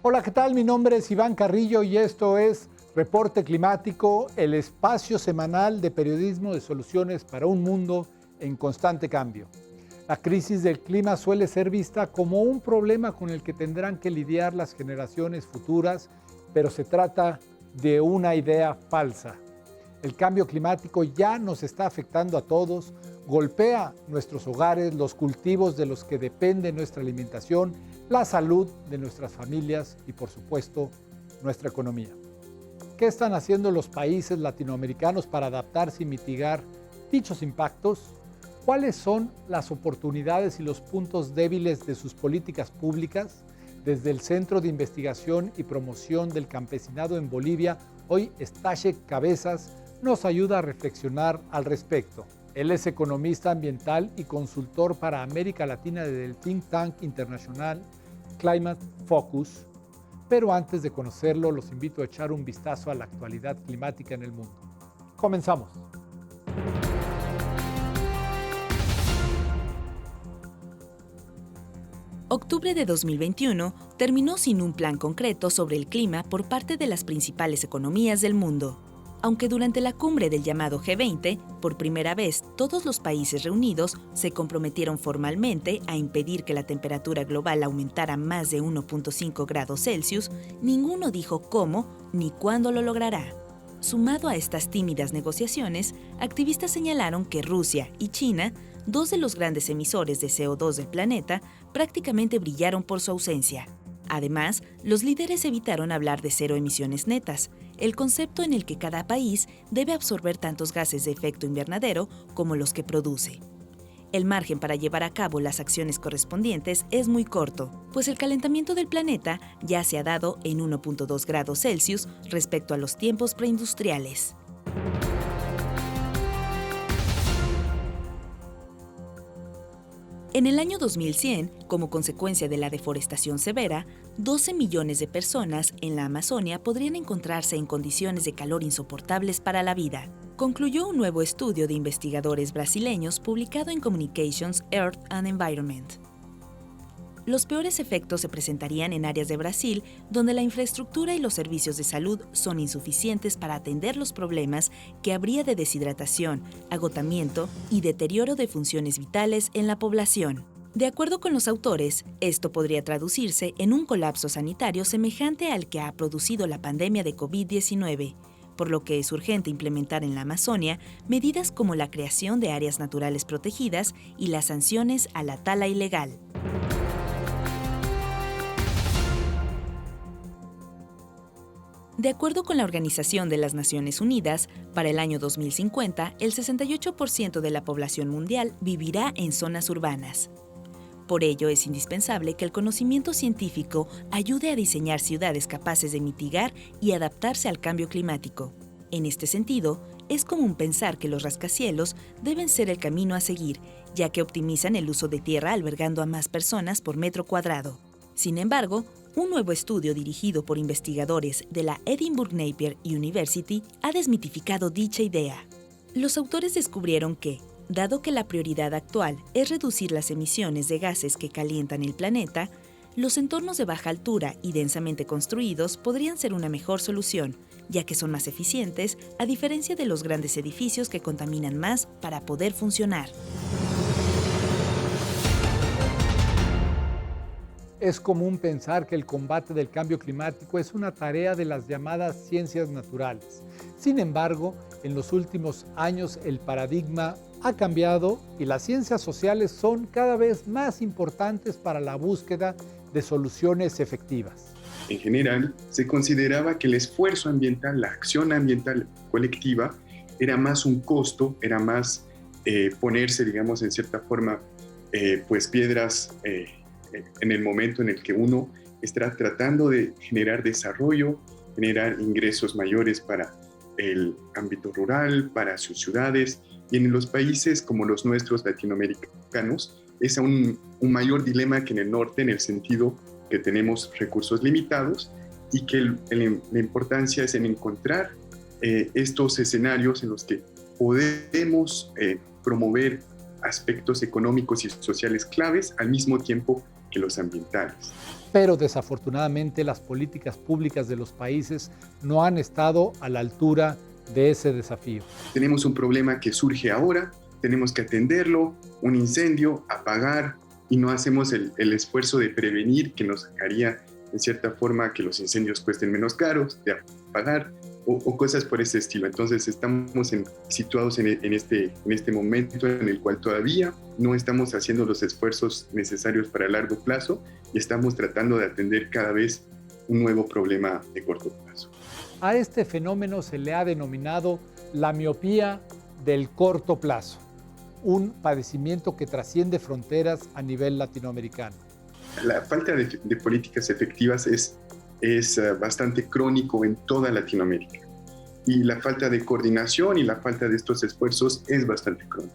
Hola, ¿qué tal? Mi nombre es Iván Carrillo y esto es Reporte Climático, el espacio semanal de periodismo de soluciones para un mundo en constante cambio. La crisis del clima suele ser vista como un problema con el que tendrán que lidiar las generaciones futuras, pero se trata de una idea falsa. El cambio climático ya nos está afectando a todos, golpea nuestros hogares, los cultivos de los que depende nuestra alimentación, la salud de nuestras familias y, por supuesto, nuestra economía. ¿Qué están haciendo los países latinoamericanos para adaptarse y mitigar dichos impactos? ¿Cuáles son las oportunidades y los puntos débiles de sus políticas públicas? Desde el Centro de Investigación y Promoción del Campesinado en Bolivia, hoy Estache Cabezas nos ayuda a reflexionar al respecto. Él es economista ambiental y consultor para América Latina del think tank internacional Climate Focus. Pero antes de conocerlo, los invito a echar un vistazo a la actualidad climática en el mundo. Comenzamos. Octubre de 2021 terminó sin un plan concreto sobre el clima por parte de las principales economías del mundo. Aunque durante la cumbre del llamado G20, por primera vez todos los países reunidos se comprometieron formalmente a impedir que la temperatura global aumentara más de 1.5 grados Celsius, ninguno dijo cómo ni cuándo lo logrará. Sumado a estas tímidas negociaciones, activistas señalaron que Rusia y China, dos de los grandes emisores de CO2 del planeta, prácticamente brillaron por su ausencia. Además, los líderes evitaron hablar de cero emisiones netas, el concepto en el que cada país debe absorber tantos gases de efecto invernadero como los que produce. El margen para llevar a cabo las acciones correspondientes es muy corto, pues el calentamiento del planeta ya se ha dado en 1.2 grados Celsius respecto a los tiempos preindustriales. En el año 2100, como consecuencia de la deforestación severa, 12 millones de personas en la Amazonia podrían encontrarse en condiciones de calor insoportables para la vida, concluyó un nuevo estudio de investigadores brasileños publicado en Communications, Earth and Environment. Los peores efectos se presentarían en áreas de Brasil donde la infraestructura y los servicios de salud son insuficientes para atender los problemas que habría de deshidratación, agotamiento y deterioro de funciones vitales en la población. De acuerdo con los autores, esto podría traducirse en un colapso sanitario semejante al que ha producido la pandemia de COVID-19, por lo que es urgente implementar en la Amazonia medidas como la creación de áreas naturales protegidas y las sanciones a la tala ilegal. De acuerdo con la Organización de las Naciones Unidas, para el año 2050, el 68% de la población mundial vivirá en zonas urbanas. Por ello, es indispensable que el conocimiento científico ayude a diseñar ciudades capaces de mitigar y adaptarse al cambio climático. En este sentido, es común pensar que los rascacielos deben ser el camino a seguir, ya que optimizan el uso de tierra albergando a más personas por metro cuadrado. Sin embargo, un nuevo estudio dirigido por investigadores de la Edinburgh Napier University ha desmitificado dicha idea. Los autores descubrieron que, dado que la prioridad actual es reducir las emisiones de gases que calientan el planeta, los entornos de baja altura y densamente construidos podrían ser una mejor solución, ya que son más eficientes, a diferencia de los grandes edificios que contaminan más para poder funcionar. Es común pensar que el combate del cambio climático es una tarea de las llamadas ciencias naturales. Sin embargo, en los últimos años el paradigma ha cambiado y las ciencias sociales son cada vez más importantes para la búsqueda de soluciones efectivas. En general, se consideraba que el esfuerzo ambiental, la acción ambiental colectiva, era más un costo, era más ponerse, digamos, en cierta forma, pues piedras en el momento en el que uno está tratando de generar desarrollo, generar ingresos mayores para el ámbito rural, para sus ciudades, y en los países como los nuestros latinoamericanos es un mayor dilema que en el norte, en el sentido que tenemos recursos limitados y que la importancia es en encontrar estos escenarios en los que podemos promover aspectos económicos y sociales claves al mismo tiempo que los ambientales. Pero desafortunadamente las políticas públicas de los países no han estado a la altura de ese desafío. Tenemos un problema que surge ahora, tenemos que atenderlo, un incendio, apagar, y no hacemos el esfuerzo de prevenir, que nos haría en cierta forma que los incendios cuesten menos caros, de apagar, o cosas por ese estilo. Entonces estamos situados en este momento en el cual todavía no estamos haciendo los esfuerzos necesarios para el largo plazo y estamos tratando de atender cada vez un nuevo problema de corto plazo. A este fenómeno se le ha denominado la miopía del corto plazo, un padecimiento que trasciende fronteras a nivel latinoamericano. La falta de políticas efectivas es bastante crónico en toda Latinoamérica, y la falta de coordinación y la falta de estos esfuerzos es bastante crónico.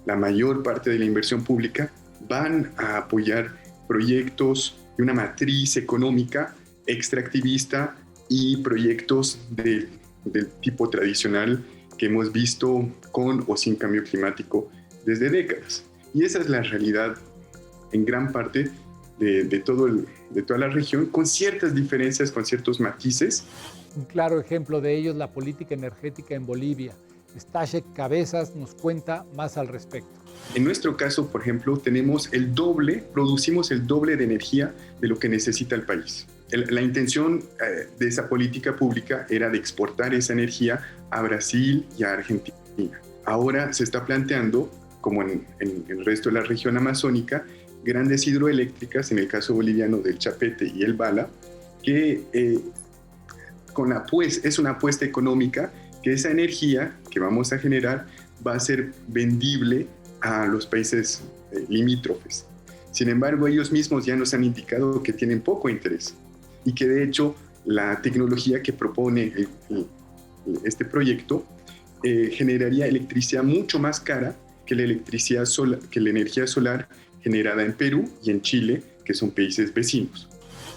La mayor parte de la inversión pública van a apoyar proyectos de una matriz económica extractivista y proyectos del tipo tradicional que hemos visto con o sin cambio climático desde décadas. Y esa es la realidad en gran parte de toda la región, con ciertas diferencias, con ciertos matices. Un claro ejemplo de ello es la política energética en Bolivia. Stashek Cabezas nos cuenta más al respecto. En nuestro caso, por ejemplo, producimos el doble de energía de lo que necesita el país. La intención de esa política pública era de exportar esa energía a Brasil y a Argentina. Ahora se está planteando, como en el resto de la región amazónica, grandes hidroeléctricas, en el caso boliviano del Chapete y el Bala, que es una apuesta económica, que esa energía que vamos a generar va a ser vendible a los países limítrofes. Sin embargo, ellos mismos ya nos han indicado que tienen poco interés y que de hecho la tecnología que propone este proyecto generaría electricidad mucho más cara que la energía solar generada en Perú y en Chile, que son países vecinos.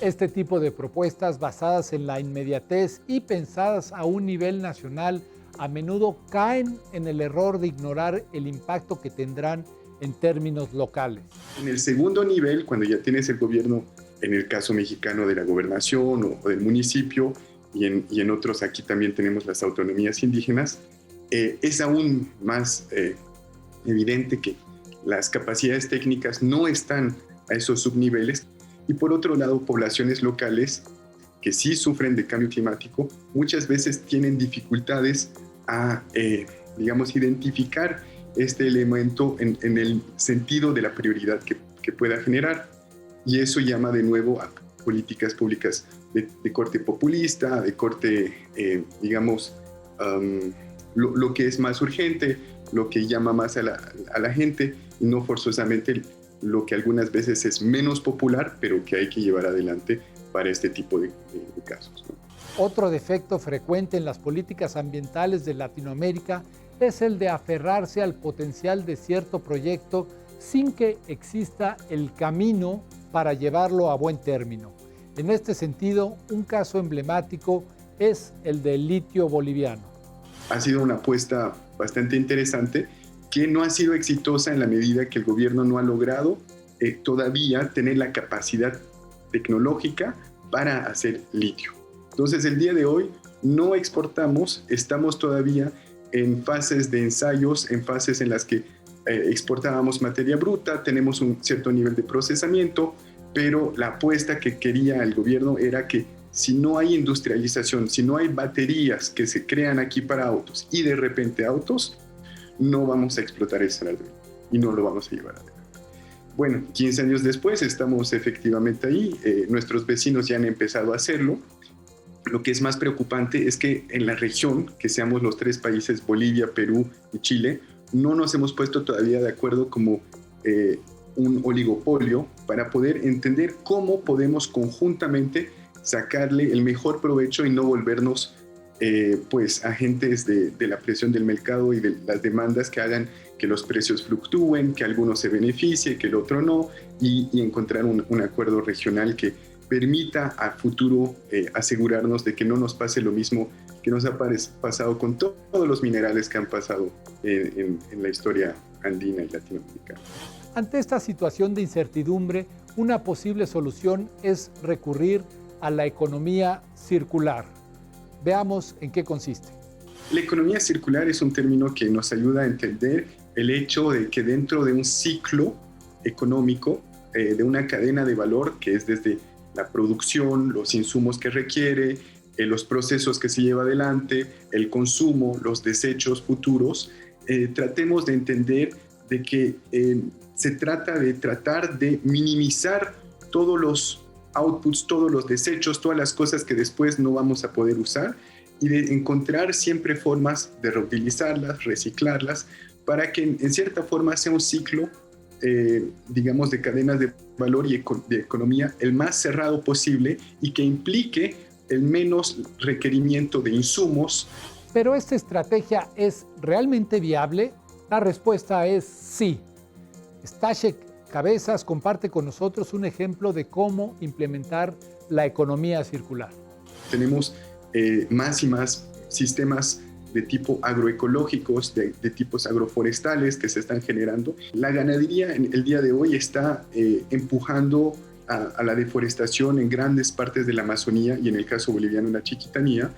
Este tipo de propuestas basadas en la inmediatez y pensadas a un nivel nacional a menudo caen en el error de ignorar el impacto que tendrán en términos locales. En el segundo nivel, cuando ya tienes el gobierno, en el caso mexicano de la gobernación o del municipio, y en otros aquí también tenemos las autonomías indígenas, es aún más evidente que las capacidades técnicas no están a esos subniveles. Y por otro lado, poblaciones locales que sí sufren de cambio climático muchas veces tienen dificultades a, identificar este elemento en el sentido de la prioridad que pueda generar. Y eso llama de nuevo a políticas públicas de corte populista, de corte, lo que es más urgente, lo que llama más a la gente, y no forzosamente lo que algunas veces es menos popular, pero que hay que llevar adelante para este tipo de casos, ¿no? Otro defecto frecuente en las políticas ambientales de Latinoamérica es el de aferrarse al potencial de cierto proyecto sin que exista el camino para llevarlo a buen término. En este sentido, un caso emblemático es el del litio boliviano. Ha sido una apuesta bastante interesante que no ha sido exitosa en la medida que el gobierno no ha logrado todavía tener la capacidad tecnológica para hacer litio. Entonces, el día de hoy no exportamos, estamos todavía en fases de ensayos, en fases en las que exportábamos materia bruta, tenemos un cierto nivel de procesamiento, pero la apuesta que quería el gobierno era que si no hay industrialización, si no hay baterías que se crean aquí para autos y de repente autos, no vamos a explotar el salar de Uyuni y no lo vamos a llevar adelante. Bueno, 15 años después estamos efectivamente ahí, nuestros vecinos ya han empezado a hacerlo. Lo que es más preocupante es que en la región, que seamos los tres países, Bolivia, Perú y Chile, no nos hemos puesto todavía de acuerdo como un oligopolio para poder entender cómo podemos conjuntamente sacarle el mejor provecho y no volvernos agentes de la presión del mercado y de las demandas que hagan que los precios fluctúen, que alguno se beneficie, que el otro no, y encontrar un acuerdo regional que permita a futuro asegurarnos de que no nos pase lo mismo que nos ha pasado con todos los minerales que han pasado en la historia andina y latinoamericana. Ante esta situación de incertidumbre, una posible solución es recurrir a la economía circular. Veamos en qué consiste. La economía circular es un término que nos ayuda a entender el hecho de que dentro de un ciclo económico, de una cadena de valor que es desde la producción, los insumos que requiere, los procesos que se lleva adelante, el consumo, los desechos futuros, tratemos de entender de que se trata de tratar de minimizar todos los outputs, todos los desechos, todas las cosas que después no vamos a poder usar y de encontrar siempre formas de reutilizarlas, reciclarlas, para que en cierta forma sea un ciclo, digamos, de cadenas de valor y de economía el más cerrado posible y que implique el menos requerimiento de insumos. ¿Pero esta estrategia es realmente viable? La respuesta es sí. Stashek Cabezas comparte con nosotros un ejemplo de cómo implementar la economía circular. Tenemos más y más sistemas de tipo agroecológicos, de tipos agroforestales que se están generando. La ganadería en el día de hoy está empujando a la deforestación en grandes partes de la Amazonía y en el caso boliviano en la Chiquitanía.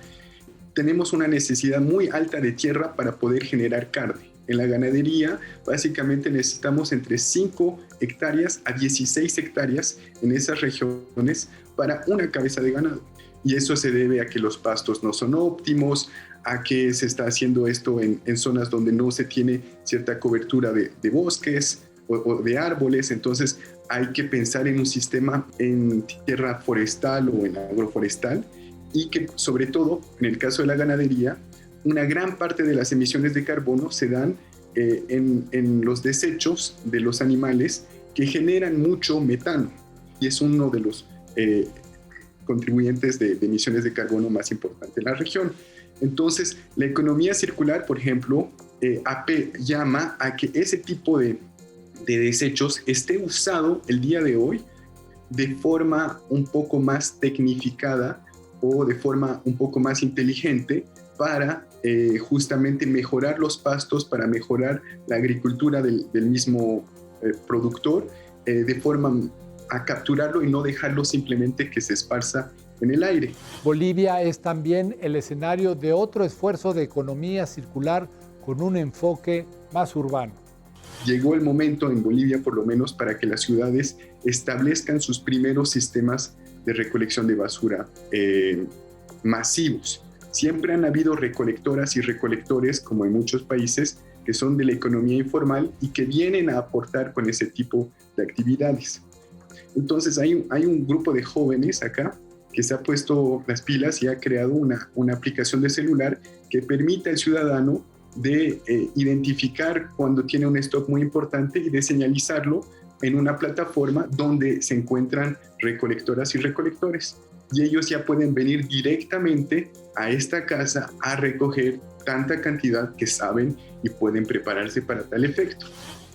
Tenemos una necesidad muy alta de tierra para poder generar carne. En la ganadería, básicamente necesitamos entre 5 hectáreas a 16 hectáreas en esas regiones para una cabeza de ganado. Y eso se debe a que los pastos no son óptimos, a que se está haciendo esto en zonas donde no se tiene cierta cobertura de bosques o de árboles. Entonces hay que pensar en un sistema en tierra forestal o en agroforestal y que sobre todo en el caso de la ganadería, una gran parte de las emisiones de carbono se dan en los desechos de los animales que generan mucho metano y es uno de los contribuyentes de emisiones de carbono más importantes en la región. Entonces, la economía circular, por ejemplo, llama a que ese tipo de desechos esté usado el día de hoy de forma un poco más tecnificada o de forma un poco más inteligente para justamente mejorar los pastos, para mejorar la agricultura del mismo productor, de forma a capturarlo y no dejarlo simplemente que se esparza en el aire. Bolivia es también el escenario de otro esfuerzo de economía circular con un enfoque más urbano. Llegó el momento en Bolivia, por lo menos, para que las ciudades establezcan sus primeros sistemas de recolección de basura masivos. Siempre han habido recolectoras y recolectores, como en muchos países, que son de la economía informal y que vienen a aportar con ese tipo de actividades. Entonces hay un grupo de jóvenes acá que se ha puesto las pilas y ha creado una aplicación de celular que permite al ciudadano de identificar cuando tiene un stock muy importante y de señalizarlo en una plataforma donde se encuentran recolectoras y recolectores. Y ellos ya pueden venir directamente a esta casa a recoger tanta cantidad que saben y pueden prepararse para tal efecto.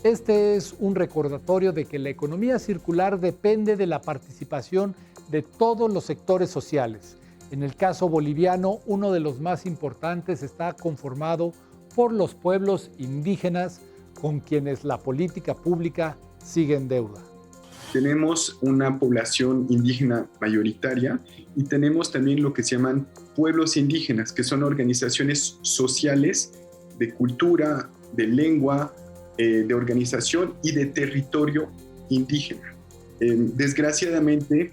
Este es un recordatorio de que la economía circular depende de la participación de todos los sectores sociales. En el caso boliviano, uno de los más importantes está conformado por los pueblos indígenas con quienes la política pública sigue en deuda. Tenemos una población indígena mayoritaria y tenemos también lo que se llaman pueblos indígenas, que son organizaciones sociales de cultura, de lengua, de organización y de territorio indígena. Desgraciadamente,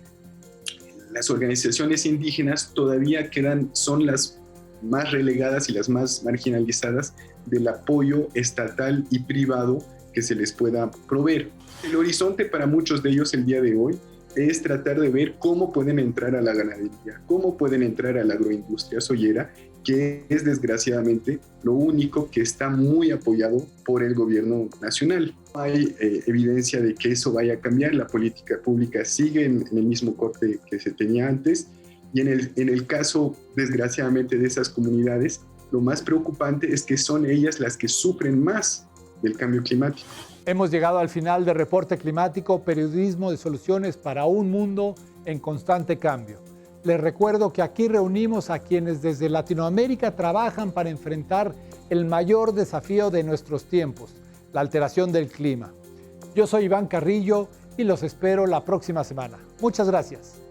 las organizaciones indígenas todavía son las más relegadas y las más marginalizadas del apoyo estatal y privado que se les pueda proveer. El horizonte para muchos de ellos el día de hoy es tratar de ver cómo pueden entrar a la ganadería, cómo pueden entrar a la agroindustria soyera, que es desgraciadamente lo único que está muy apoyado por el gobierno nacional. No hay evidencia de que eso vaya a cambiar, la política pública sigue en el mismo corte que se tenía antes y en el caso desgraciadamente de esas comunidades, lo más preocupante es que son ellas las que sufren más del cambio climático. Hemos llegado al final de Reporte Climático, periodismo de soluciones para un mundo en constante cambio. Les recuerdo que aquí reunimos a quienes desde Latinoamérica trabajan para enfrentar el mayor desafío de nuestros tiempos, la alteración del clima. Yo soy Iván Carrillo y los espero la próxima semana. Muchas gracias.